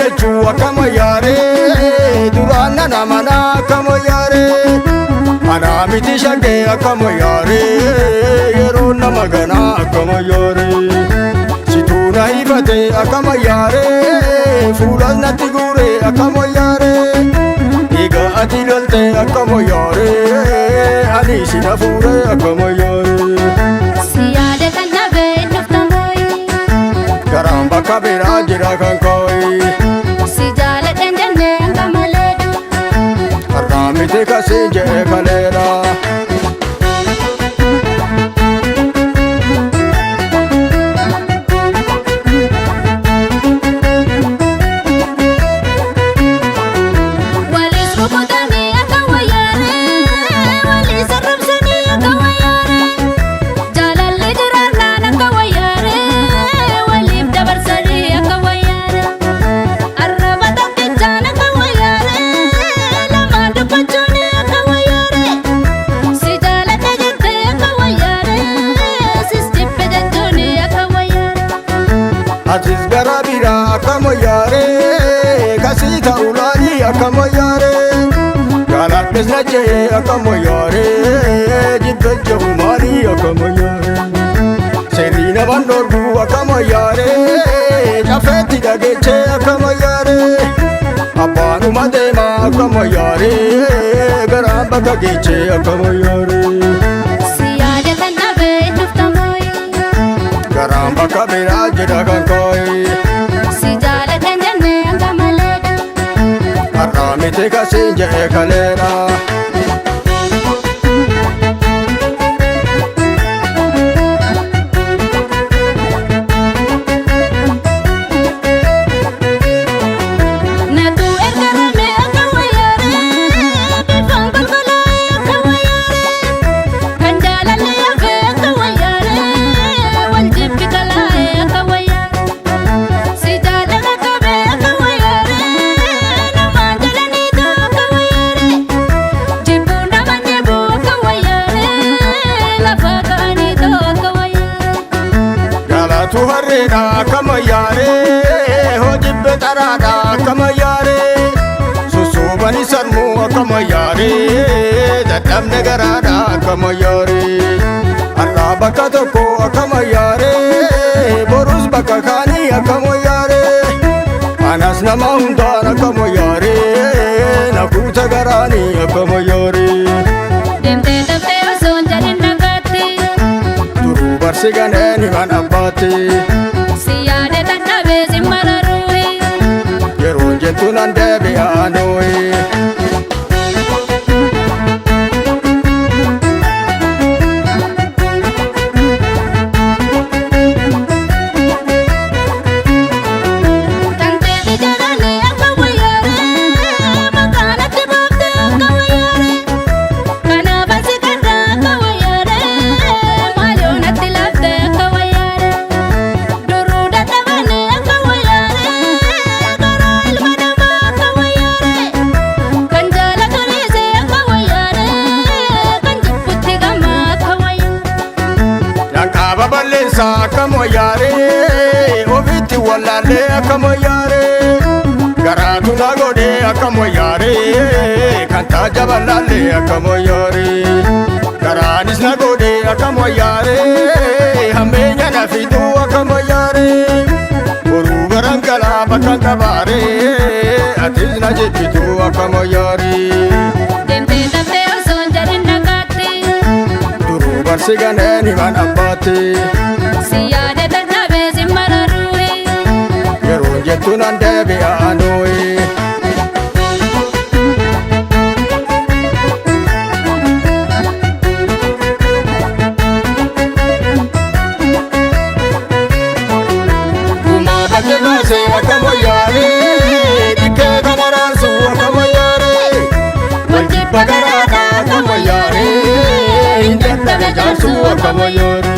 jechuu akkama yaaree duraana namana akkama yaaree anaa miti shaggee akkama yaaree yeroo nama ganaa akkama yaaree situu na hifatee akkama yaaree fuulas natti guuree akkama yaaree egaa ati loltee akkama yaaree ani si na fuuree akkama yaaree si yaada kan dhabee dhufta mooyi garaan bakka biraa jira kan kooyi si jaaladhan jennee hanga maleedha har'aa miti kasii jee kaleedha. walis rukutanii akka wayyaanee walis arrabsanii akka wayyaanee jaalalli jiraannaan akka wayyaanee waliif dabarsanii akka wayyaanee arraba tokkichaan akka wayyaanee lamaan dubbachuun akka wayyaanee si jaaladha jettee akka wayyaanee sis jibbe jechuun akka wayyaanee Atis gara biraa akkama yaaree kasii ta'u laalii akkama yaaree galaafis na jee akkama yaaree jibbe jehu maalii akkama yaaree seerri naman dhorku akkama yaaree cafeetti dhageechee akkama yaaree abbaanuma deemaa akkama yaaree garaan bakka geechee akkama yaaree si yaada kan dhabee dhufta mooyi garaan bakka biraa jira kan kooyi. si jaaladhan jennee hanga maleedha har'aa miti kasii jee kaleedha. natu erga ramee akka wayyaanee bifaan balbalaa akka wayyaanee kan jaalalli hafee akka wayyaanee wal jibbi kalaa'ee akka wayyaanee si jaalala qabee akka wayyaanee namaan jalanii ta'u akka wayyaanee jibbuu naman jibbuu akka wayyaanee lafa ka'anii ta'u akka wayyaanee Jaalatu harreedha akkama yaaree hojibbe xaraadha akkama yaaree sussuubani sarmuu akkama yaaree dadhabne garaadha akkama yaaree har'aa bakka tokko akkama yaaree borus bakka kaanii akkama yaaree anas nama hundaan akkama yaaree na guuta garaanii akkama yaaree deemtee taftee osoo hin jedhin dhagaatti duruu barsi ganeen himan abbaatti si yaada dadhabee si mararuuhi yeroon jettu nan deebi'aa nooyi. Tanteeti jedhanii akka wayyaanee makaanatti baaftee akka wayyaanee kanaafan si kadhaa akka wayyaanee maaloo natti laaftee akka wayyaanee duruu dadhabanii akka wayyaanee garaa ilma namaa akka wayyaanee kan jaalataniise akka wayyaanee kan jibbutti gammaa akka wayyaanee. Danqaaba balleessaa akka moyyaaree ofitti wallaallee akka moyyaaree garaatu na godhee akka moyyaaree kan taaja bal'aallee akka moyyaaree garaanis na godhee akka moyyaaree hammeenya na fiduu akka moyyaaree boruu garan galaa bakka qabaaree atis na jibbituu akka moyyaaree Deemtee taftee osoo hin jedhin dhagaatti duruu barsi ganeen himan abbaatti. si yaada dadhabee si mararuuhi Yeroon jettu nan deebi'aa nooyi. Gumaa bakki baasee akka moyyaaree dhikkee kana raansuu akka moyyaaree wal jibba garaadhaa akka moyyaaree hin dadhabe jaarsuu akka moyyaaree.